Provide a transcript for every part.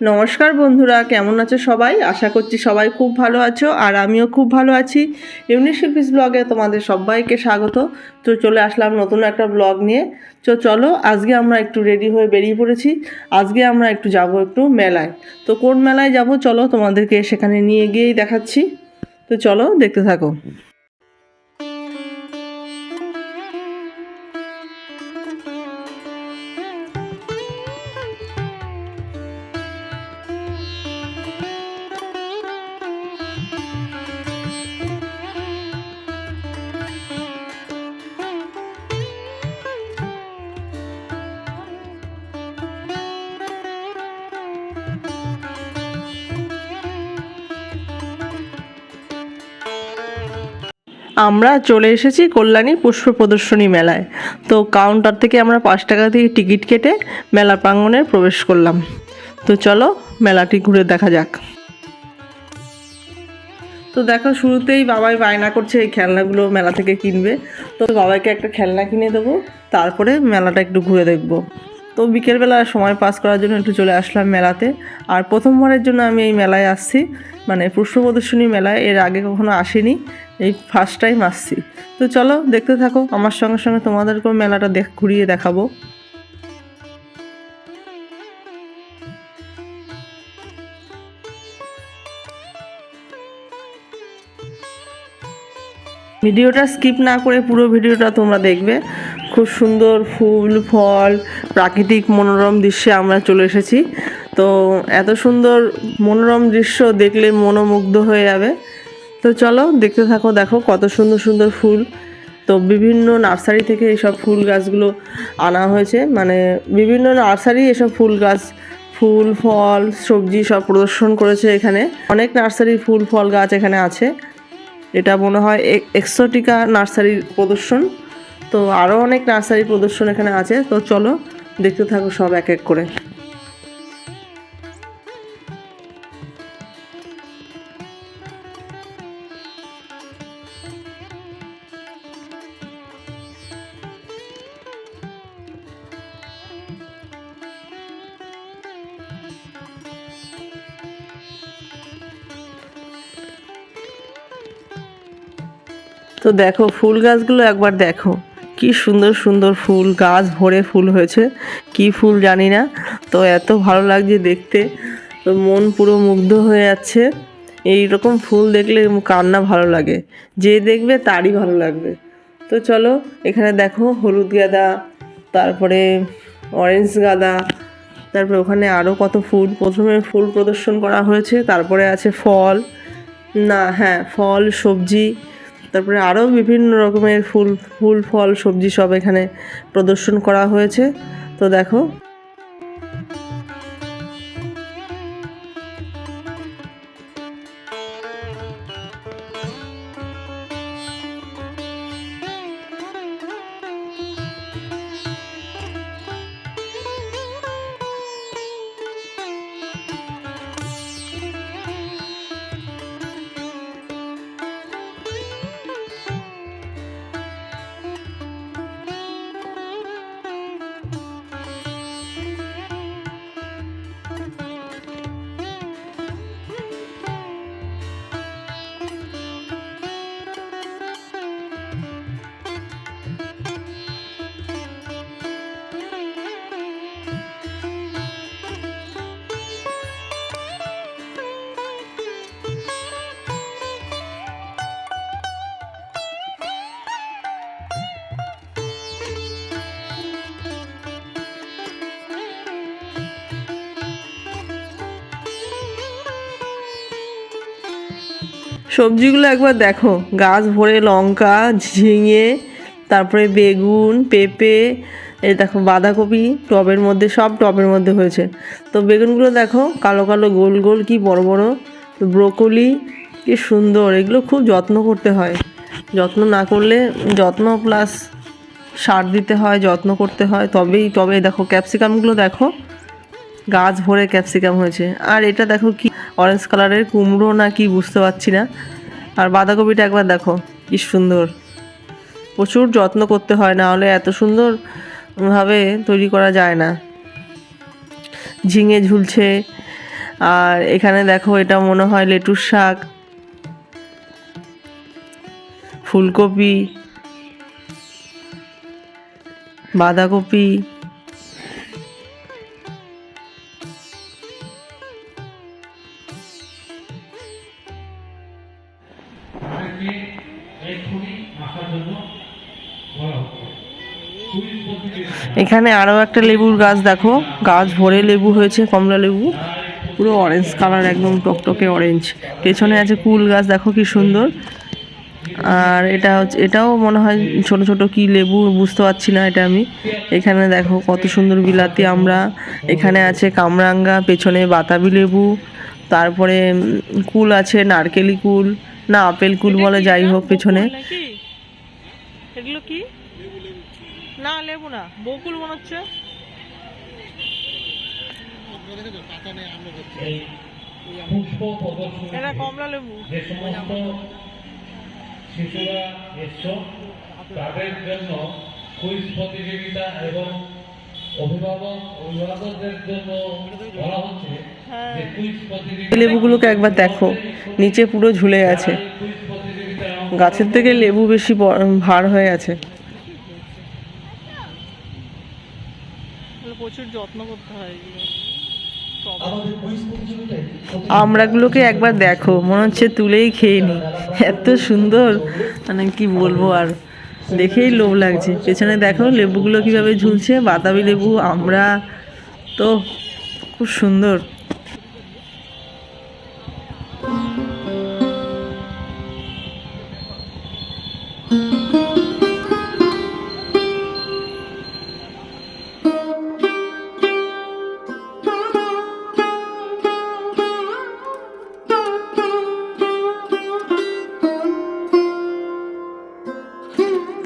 নমস্কার বন্ধুরা, কেমন আছো সবাই? আশা করছি সবাই খুব ভালো আছো, আর আমিও খুব ভালো আছি। ইউনিশিপিস ব্লগে তোমাদের সবাইকে স্বাগত। তো চলে আসলাম নতুন একটা ব্লগ নিয়ে। তো চলো, আজকে আমরা একটু রেডি হয়ে বেরিয়ে পড়েছি। আজকে আমরা একটু যাব একটু মেলায়। তো কোন মেলায় যাব চলো তোমাদেরকে সেখানে নিয়ে গিয়েই দেখাচ্ছি। তো চলো, দেখতে থাকো। আমরা চলে এসেছি কল্যাণী পুষ্প প্রদর্শনী মেলায়। তো কাউন্টার থেকে আমরা 5 টাকা দিয়ে টিকিট কেটে মেলা প্রাঙ্গণে প্রবেশ করলাম। তো চলো মেলাটি ঘুরে দেখা যাক। তো দেখো, শুরুতেই বাবাই বায়না করছে এই খেলনাগুলো মেলা থেকে কিনবে। তো বাবাইকে একটা খেলনা কিনে দেবো, তারপরে মেলাটা একটু ঘুরে দেখবো। তো বিকেলবেলা সময় পাস করার জন্য একটু চলে আসলাম মেলাতে। আর প্রথমবারের জন্য আমি এই মেলায় আসছি, মানে পুষ্প প্রদর্শনী মেলায়। এর আগে কখনো আসিনি, এই ফার্স্ট টাইম আসছি। তো চলো দেখতে থাকো, আমার সঙ্গে সঙ্গে তোমাদেরকেও মেলাটা ঘুরিয়ে দেখাবো। ভিডিওটা স্কিপ না করে পুরো ভিডিওটা তোমরা দেখবে। খুব সুন্দর ফুল ফল প্রাকৃতিক মনোরম দৃশ্যে আমরা চলে এসেছি। তো এত সুন্দর মনোরম দৃশ্য দেখলে মনোমুগ্ধ হয়ে যাবে। তো চলো দেখতে থাকো। দেখো কত সুন্দর সুন্দর ফুল। তো বিভিন্ন নার্সারি থেকে এইসব ফুল গাছগুলো আনা হয়েছে, মানে বিভিন্ন নার্সারি এসব ফুল গাছ, ফুল ফল সবজি সব প্রদর্শন করেছে এখানে। অনেক নার্সারির ফুল ফল গাছ এখানে আছে। এটা মনে হয় এক্সোটিকা নার্সারির প্রদর্শন। তো আরও অনেক নার্সারি প্রদর্শন এখানে আছে। তো চলো দেখতে থাকো সব এক এক করে। তো দেখো ফুল গাছগুলো একবার দেখো, কি সুন্দর সুন্দর ফুল, গাছ ভরে ফুল হয়েছে। কি ফুল জানি না, তো এত ভালো লাগছে দেখতে। তো মন পুরো মুগ্ধ হয়ে যাচ্ছে। এই রকম ফুল দেখলে কার না ভালো লাগে, যে দেখবে তারই ভালো লাগবে। তো চলো এখানে দেখো হলুদ গাঁদা, তারপরে অরেঞ্জ গাঁদা, তারপরে ওখানে আরও কত ফুল। প্রথমে ফুল প্রদর্শন করা হয়েছে, তারপরে আছে ফল, না হ্যাঁ ফল সবজি, তারপরে আরও বিভিন্ন রকমের ফুল ফুল ফল সবজি সব এখানে প্রদর্শন করা হয়েছে। তো দেখো সবজিগুলো একবার দেখো, গাছ ভরে লঙ্কা, ঝিঙে, তারপরে বেগুন, পেঁপে, এই দেখো বাঁধাকপি টবের মধ্যে, সব টবের মধ্যে হয়েছে। তো বেগুনগুলো দেখো কালো কালো গোল গোল, কি বড় বড়। ব্রোকলি কি সুন্দর, এগুলো খুব যত্ন করতে হয়। যত্ন না করলে, যত্ন প্লাস সার দিতে হয়, যত্ন করতে হয়, তবেই টবে। দেখো ক্যাপসিকামগুলো দেখো, গাছ ভরে ক্যাপসিকাম হয়েছে। আর এটা দেখো কি অরেঞ্জ কালারের কুমড়ো না কি বুঝতে পারছি না। আর বাঁধাকপিটা একবার দেখো কি সুন্দর, প্রচুর যত্ন করতে হয়, না হলে এত সুন্দরভাবে তৈরি করা যায় না। ঝিঙে ঝুলছে, আর এখানে দেখো এটা মনে হয় লেটুর শাক, ফুলকপি, বাঁধাকপি, এখানে আরো একটা লেবুর গাছ দেখো, গাছ ভরে লেবু হয়েছে, কমলা লেবু, পুরো অরেঞ্জ কালার, একদম টকটকে অরেঞ্জ। পেছনে আছে কুল গাছ, দেখো কি সুন্দর। আর এটা হচ্ছে, এটাও মনে হয় ছোট ছোট কি লেবু, বুঝতে পারছি না এটা আমি। এখানে দেখো কত সুন্দর বিলাতি আমরা, এখানে আছে কামরাঙ্গা, পেছনে বাতাবি লেবু, তারপরে কুল আছে, নারকেলি কুল না আপেল কুল বলে, যাই হোক পেছনে। এগুলো কি? না লেবু না, বকুল মনে হচ্ছে। এটা কমলা লেবু। শিশুরা এসছো, তাদের জন্য কুইজ প্রতিযোগিতা এবং অভিভাবকদের জন্য বলা হচ্ছে যে কুইজ প্রতিযোগিতা। লেবুগুলোকে একবার দেখো, নিচে পুরো ঝুলে গেছে, গাছের থেকে লেবু বেশি ভার হয়ে আছে। প্রচুর যত্ন করতে হয়। আমড়াগুলোকে একবার দেখো, মনে হচ্ছে তুলেই খেয়ে নি, এত সুন্দর, মানে কি বলবো, আর দেখেই লোভ লাগছে। পেছনে দেখো লেবুগুলো কিভাবে ঝুলছে, বাতাবি লেবু, আমড়া, তো খুব সুন্দর।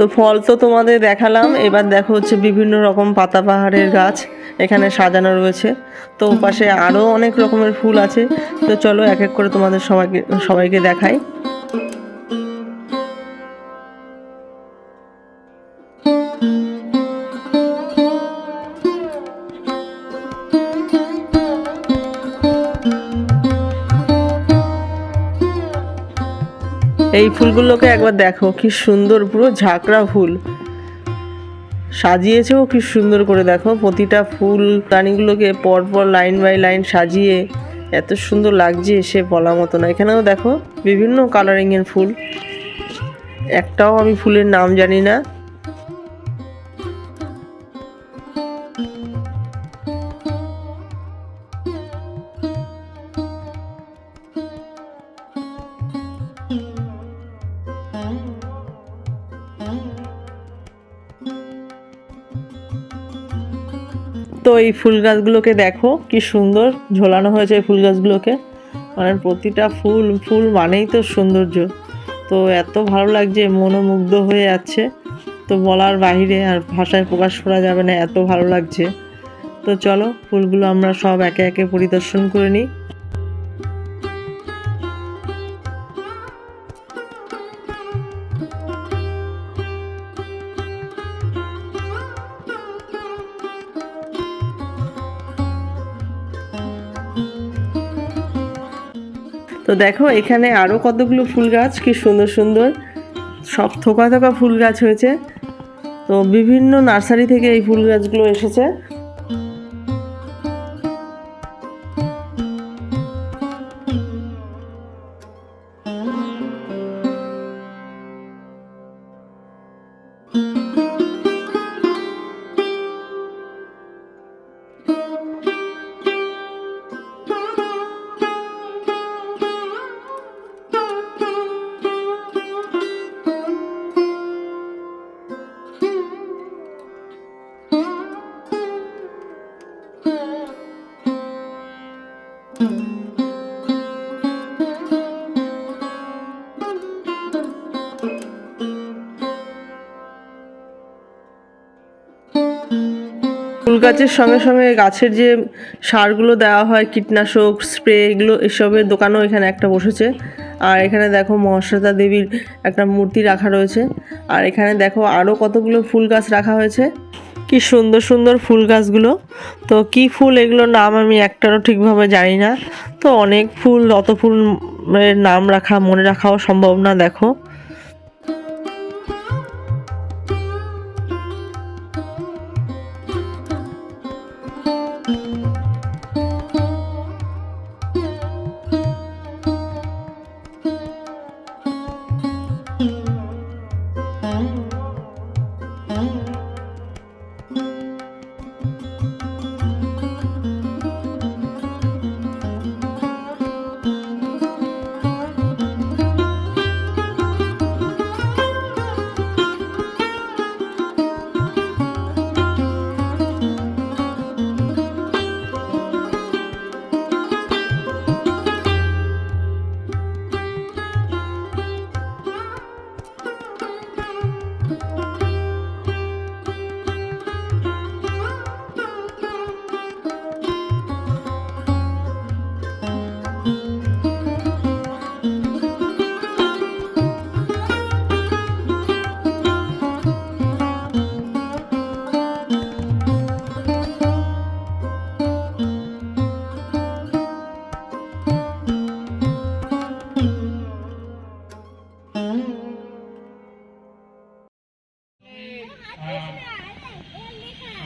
তো ফল তো তোমাদের দেখালাম, এবার দেখো হচ্ছে বিভিন্ন রকম পাতাবাহারের গাছ এখানে সাজানো রয়েছে। তো পাশে আরও অনেক রকমের ফুল আছে, তো চলো এক এক করে তোমাদের সবাইকে দেখাই। এই ফুলগুলোকে একবার দেখো, কি সুন্দর, পুরো ঝাঁকড়া ফুল সাজিয়েছেও কি সুন্দর করে। দেখো প্রতিটা ফুল দানিগুলোকে পরপর লাইন বাই লাইন সাজিয়ে এত সুন্দর লাগছে, সে বলার মতো না। এখানেও দেখো বিভিন্ন কালারিংয়ের ফুল, একটাও আমি ফুলের নাম জানি না। তো এই ফুল গাছগুলোকে দেখো কি সুন্দর ঝোলানো হয়েছে এই ফুল গাছগুলোকে, মানে প্রতিটা ফুল ফুল মানেই তো সৌন্দর্য। তো এত ভালো লাগছে, মনোমুগ্ধ হয়ে যাচ্ছে, তো বলার বাইরে, আর ভাষায় প্রকাশ করা যাবে না, এত ভালো লাগছে। তো চলো ফুলগুলো আমরা সব একে একে পরিদর্শন করে নিই। তো দেখো এখানে আরও কতগুলো ফুল গাছ, কি সুন্দর সুন্দর, সব থোকা থোকা ফুল গাছ হয়েছে। তো বিভিন্ন নার্সারি থেকে এই ফুল গাছগুলো এসেছে। ফুল গাছের সঙ্গে সঙ্গে গাছের যে সারগুলো দেওয়া হয়, কীটনাশক স্প্রে, এগুলো এসবের দোকানও এখানে একটা বসেছে। আর এখানে দেখো মহাশ্বেতা দেবীর একটা মূর্তি রাখা রয়েছে। আর এখানে দেখো আরও কতগুলো ফুল গাছ রাখা হয়েছে। কি সুন্দর সুন্দর ফুল গাছগুলো। তো কি ফুল এগুলোর নাম আমি একটারও ঠিকভাবে জানি না। তো অনেক ফুল, অত ফুলের নাম রাখা মনে রাখাও সম্ভব না। দেখো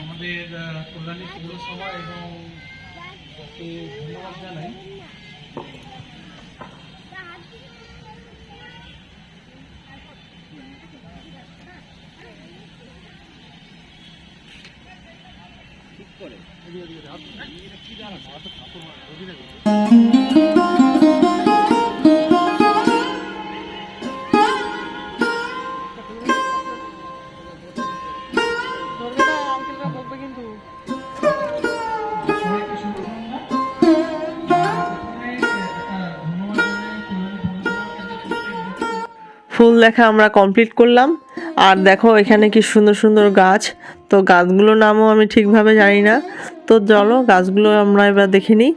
আমাদের কল্যাণী পৌরসভা এবং তাকে ধন্যবাদ জানাই। ঠিক করে কি জানা ফুল দেখা আমরা কমপ্লিট করলাম। আর দেখো এখানে কি সুন্দর সুন্দর গাছ। তো গাছগুলোর নামও আমি ঠিকভাবে জানি না। তো চলো গাছগুলো আমরা এবার দেখে নিই।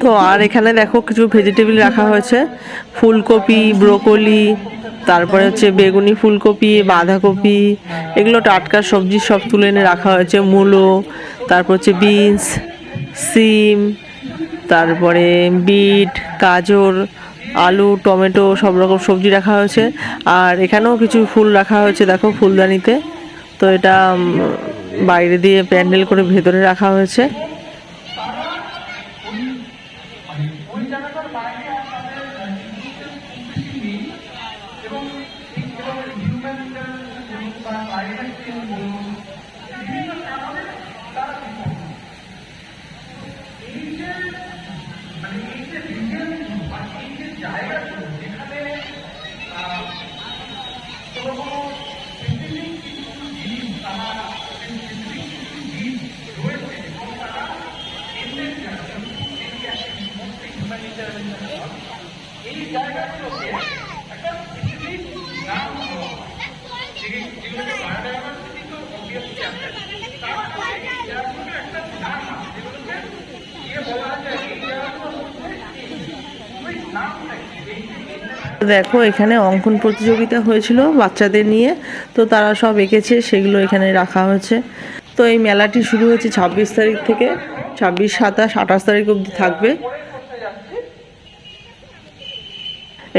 তো আর এখানে দেখো কিছু ভেজিটেবল রাখা হয়েছে, ফুলকপি, ব্রোকলি, তারপরে হচ্ছে বেগুনি, ফুলকপি, বাঁধাকপি, এগুলো টাটকা সবজি সব তুলে এনে রাখা হয়েছে। মূলো, তারপর হচ্ছে বিনস, সিম, তারপরে বিট, গাজর, আলু, টমেটো, সব রকম সবজি রাখা হয়েছে। আর এখানেও কিছু ফুল রাখা হয়েছে দেখো ফুলদানিতে। তো এটা বাইরে দিয়ে প্যান্ডেল করে ভেতরে রাখা হয়েছে। দেখো এখানে অঙ্কন প্রতিযোগিতা হয়েছিল বাচ্চাদের নিয়ে, তো তারা সব এঁকেছে, সেগুলো এখানে রাখা হয়েছে। তো এই মেলাটি শুরু হয়েছে 26 তারিখ থেকে, 26, 27, 28 তারিখ অবধি থাকবে।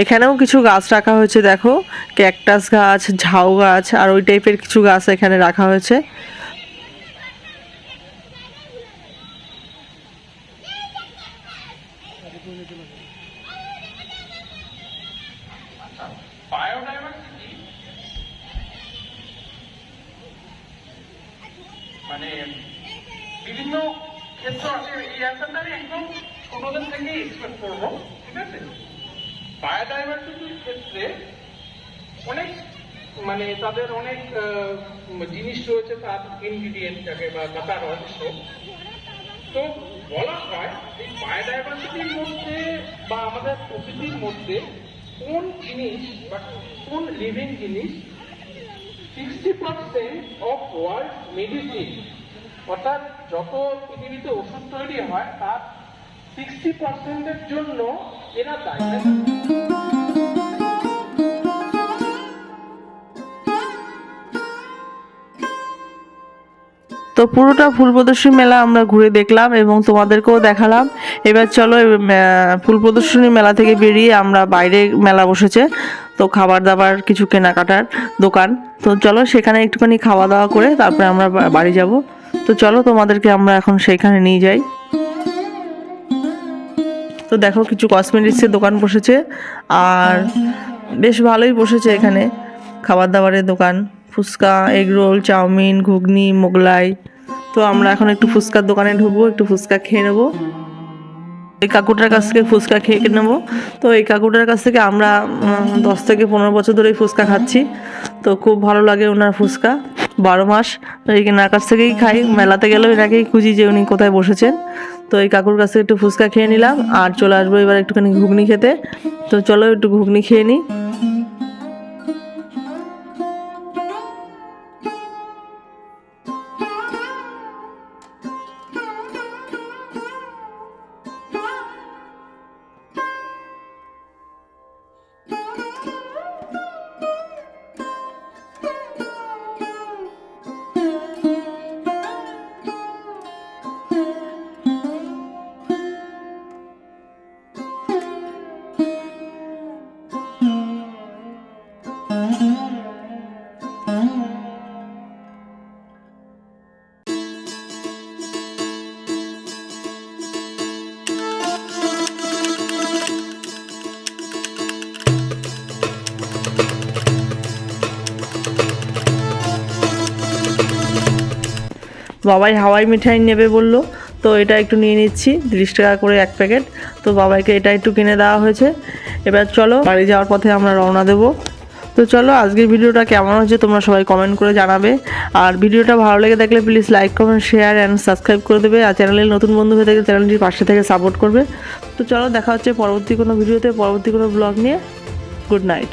এখানেও কিছু গাছ রাখা হয়েছে দেখো, ক্যাকটাস গাছ, ঝাউ গাছ আর ওই টাইপের কিছু গাছ এখানে রাখা হয়েছে। বায়োডাইভার্সিটি মানে বিভিন্ন ক্ষেত্র আছে। এই অ্যান্সারটা আমি একদম ছোটদের থেকে এক্সপেক্ট করবো, ঠিক আছে? বায়োডাইভার্সিটির ক্ষেত্রে অনেক মানে তাদের অনেক জিনিস রয়েছে, তার ইনগ্রিডিয়েন্টটাকে বা তার রহস্য। তো বলা হয় এই বায়োডাইভার্সিটির মধ্যে বা আমাদের প্রকৃতির মধ্যে কোন জিনিস বা কোন লিভিং জিনিস 60% অফ ওয়ার্ল্ড মেডিসিন, অর্থাৎ যত পৃথিবীতে ওষুধ তৈরি হয় তার 60%-এর জন্য এরা দায়ী। তো পুরোটা ফুল প্রদর্শনী মেলা আমরা ঘুরে দেখলাম এবং তোমাদেরকেও দেখালাম। এবার চলো ফুল প্রদর্শনী মেলা থেকে বেরিয়ে আমরা বাইরে মেলা বসেছে, তো খাবার দাবার কিছু কেনাকাটার দোকান, তো চলো সেখানে একটুখানি খাওয়া দাওয়া করে তারপরে আমরা বাড়ি যাব। তো চলো তোমাদেরকে আমরা এখন সেইখানে নিয়ে যাই। তো দেখো কিছু কসমেটিক্সের দোকান বসেছে, আর বেশ ভালোই বসেছে এখানে খাবার দাবারের দোকান, ফুচকা, এগরোল, চাউমিন, ঘুগনি, মোগলাই। তো আমরা এখন একটু ফুচকার দোকানে ঢুকবো, একটু ফুচকা খেয়ে নেবো। এই কাকুটার কাছ থেকে ফুচকা খেয়ে নেবো। তো এই কাকুটার কাছ থেকে আমরা 10 থেকে 15 বছর ধরে ফুচকা খাচ্ছি, তো খুব ভালো লাগে ওনার ফুচকা 12 মাস। তো এনার কাছ থেকেই খাই, মেলাতে গেলেও এনাকেই খুঁজি যে উনি কোথায় বসেছেন। তো এই কাকুর কাছ থেকে একটু ফুচকা খেয়ে নিলাম, আর চলে আসবো এবার একটুখানি ঘুগনি খেতে। তো চলো একটু ঘুগনি খেয়ে নিই। বাবাই হাওয়াই মিঠাই নেবে বলল, তো এটা একটু নিয়ে নিচ্ছি, 30 টাকা করে এক প্যাকেট। তো বাবাইকে এটা একটু কিনে দেওয়া হয়েছে। এবার চলো বাড়ি যাওয়ার পথে আমরা রওনা দেবো। তো চলো আজকের ভিডিওটা কেমন হচ্ছে তোমরা সবাই কমেন্ট করে জানাবে, আর ভিডিওটা ভালো লেগে থাকলে please like, comment, share and subscribe করে দেবে, আর চ্যানেলের নতুন বন্ধু হয়ে থাকলে চ্যানেলটির পাশে থেকে সাপোর্ট করবে। তো চলো দেখা হচ্ছে পরবর্তী কোনো ভিডিওতে, পরবর্তী কোনো ব্লগ নিয়ে। Good night.